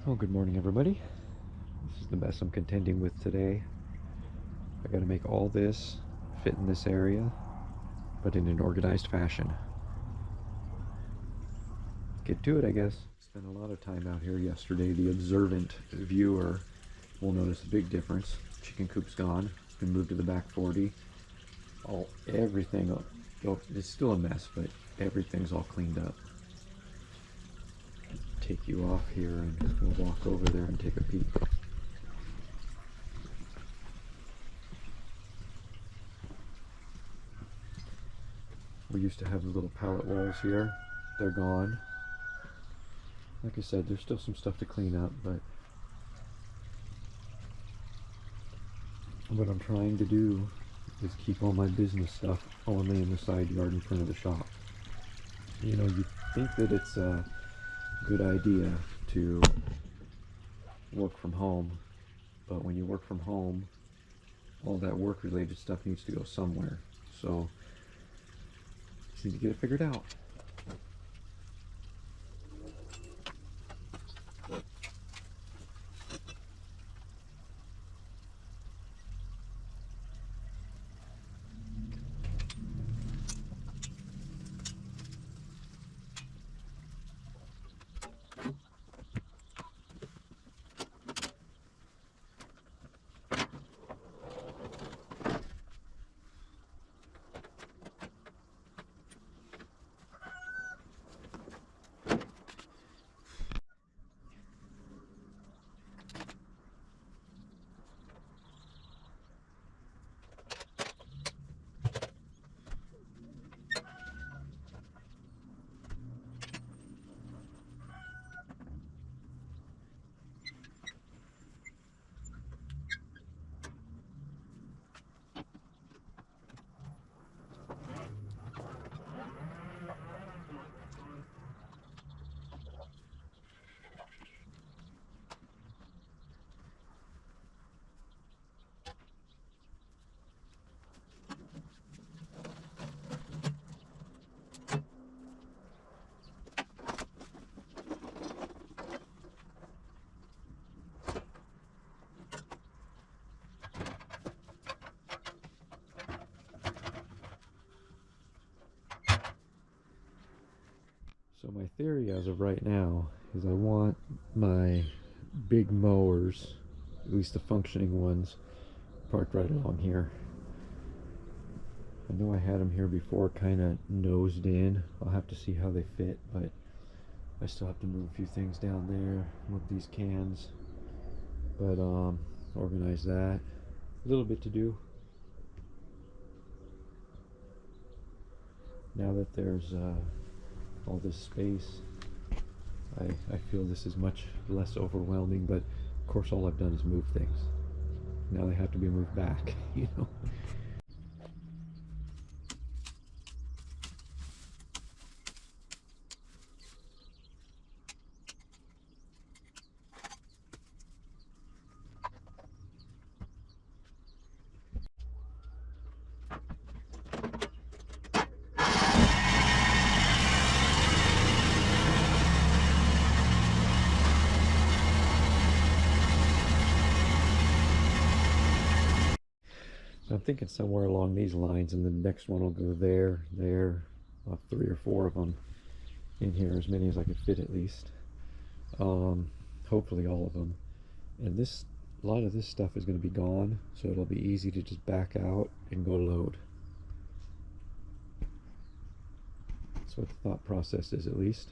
Well, good morning, everybody. This is the mess I'm contending with today. I gotta make all this fit in this area, but in an organized fashion. Get to it, I guess. Spent a lot of time out here yesterday. The observant viewer will notice a big difference. Chicken coop's gone. It's been moved to the back 40. Everything, it's still a mess, but everything's all cleaned up. Take you off here and we'll walk over there and take a peek. We used to have the little pallet walls here. They're gone. Like I said, there's still some stuff to clean up, but what I'm trying to do is keep all my business stuff only in the side yard in front of the shop. You know, you think that it's a good idea to work from home, but when you work from home, all that work related stuff needs to go somewhere. So just need to get it figured out. So my theory as of right now is I want my big mowers, at least the functioning ones, parked right along here. I know I had them here before, kind of nosed in. I'll have to see how they fit, but I still have to move a few things down there, move these cans, but organize that. A little bit to do. Now that there's all this space, I feel this is much less overwhelming, but of course all I've done is move things. Now they have to be moved back, you know. I'm thinking somewhere along these lines, and the next one will go there, there. I'll have 3 or 4 of them in here, as many as I could fit at least. Hopefully all of them. And a lot of this stuff is going to be gone, so it'll be easy to just back out and go load. That's what the thought process is, at least.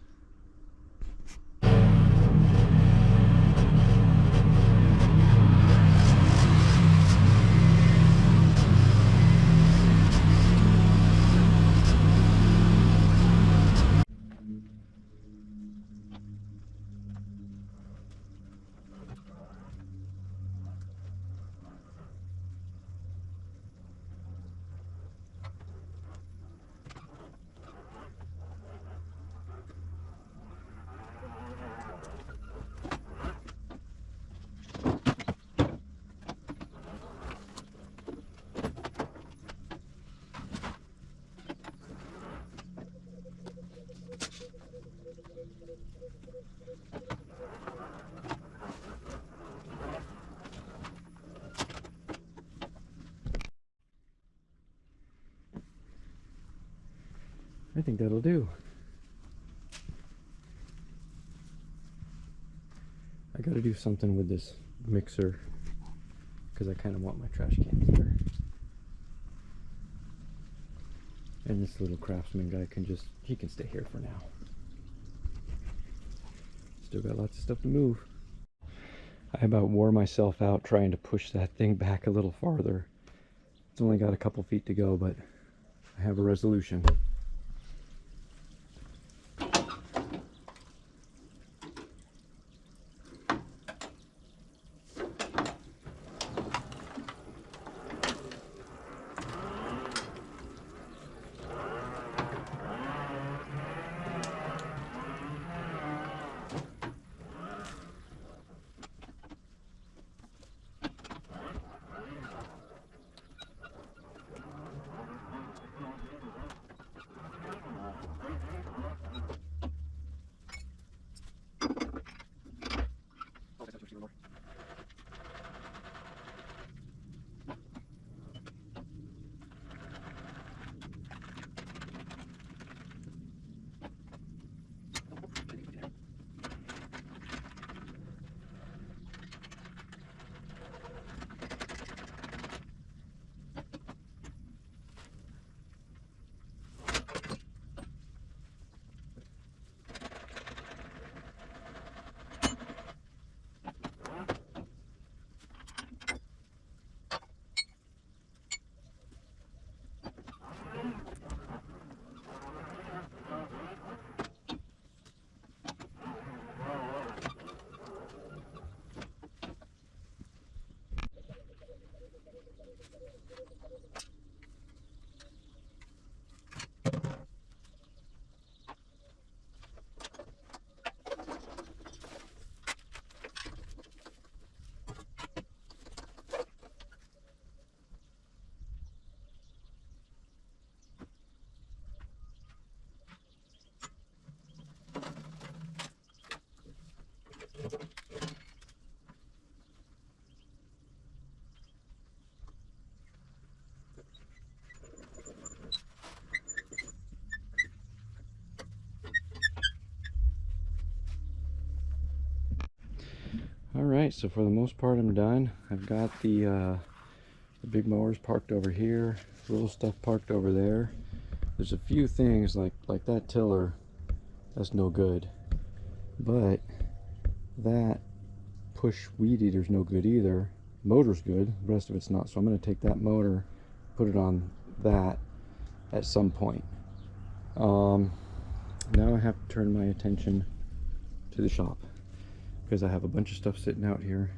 I think that'll do. I gotta do something with this mixer because I kind of want my trash cans there. And this little craftsman guy he can stay here for now. Still got lots of stuff to move. I about wore myself out trying to push that thing back a little farther. It's only got a couple feet to go, but I have a resolution. Alright, so for the most part I'm done. I've got the big mowers parked over here, little stuff parked over there. There's a few things like that tiller, that's no good. But that push weed eater's no good either. Motor's good, the rest of it's not. So I'm going to take that motor, put it on that at some point. Now I have to turn my attention to the shop, because I have a bunch of stuff sitting out here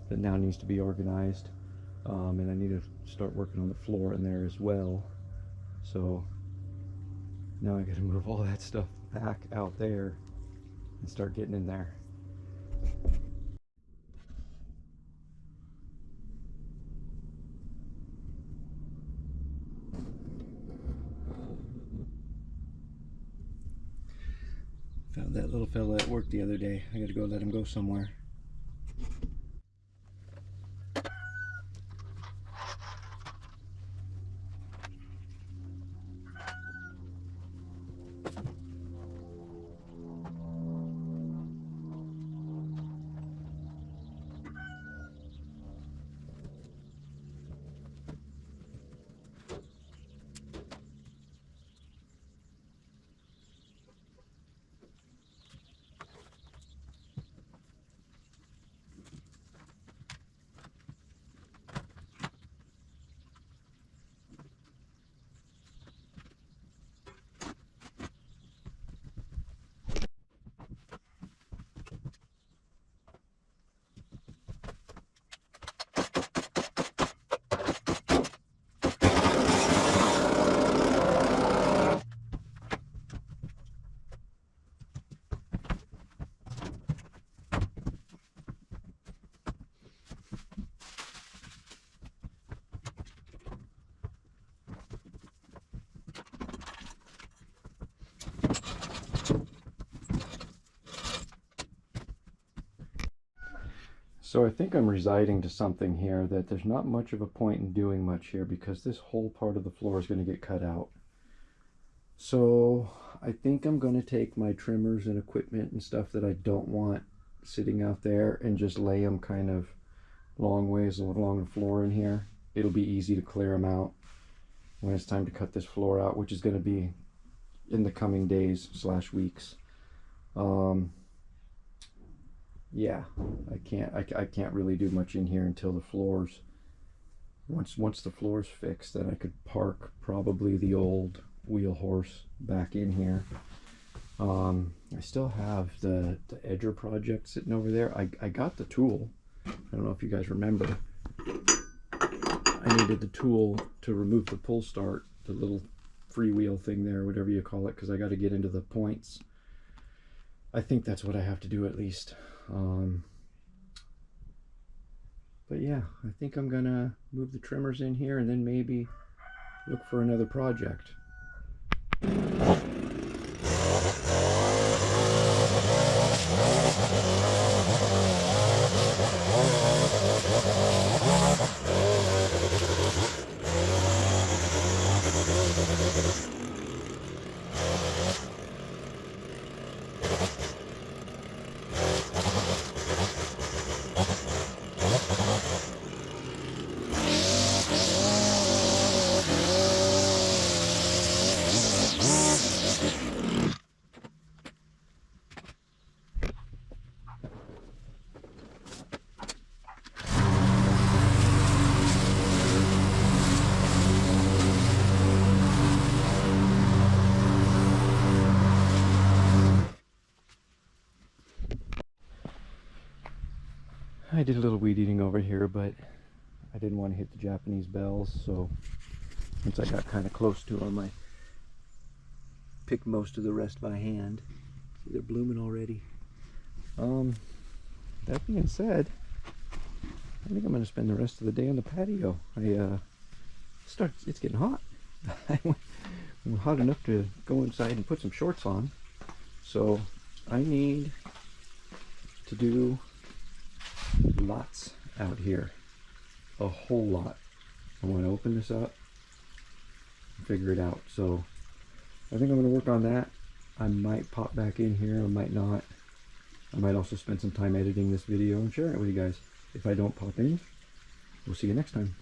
that now needs to be organized, and I need to start working on the floor in there as well. So now I got to move all that stuff back out there and start getting in there. Found that little fella at work the other day. I got to go let him go somewhere. So I think I'm residing to something here that there's not much of a point in doing much here, because this whole part of the floor is going to get cut out. So I think I'm going to take my trimmers and equipment and stuff that I don't want sitting out there and just lay them kind of long ways along the floor in here. It'll be easy to clear them out when it's time to cut this floor out, which is going to be in the coming days / weeks. Yeah, I can't really do much in here until the floors. Once the floor's fixed, then I could park probably the old wheel horse back in here. I still have the edger project sitting over there. I got the tool. I don't know if you guys remember. I needed the tool to remove the pull start, the little freewheel thing there, whatever you call it, because I got to get into the points. I think that's what I have to do at least. But yeah, I think I'm gonna move the trimmers in here and then maybe look for another project. I did a little weed eating over here, but I didn't want to hit the Japanese bells, so once I got kind of close to them, I picked most of the rest by hand. See, they're blooming already. That being said, I think I'm going to spend the rest of the day on the patio. It's getting hot. I'm hot enough to go inside and put some shorts on, so I need to do lots out here, a whole lot. I want to open this up and figure it out. So I think I'm going to work on that. I might pop back in here, I might not. I might also spend some time editing this video and sharing it with you guys. If I don't pop in, we'll see you next time.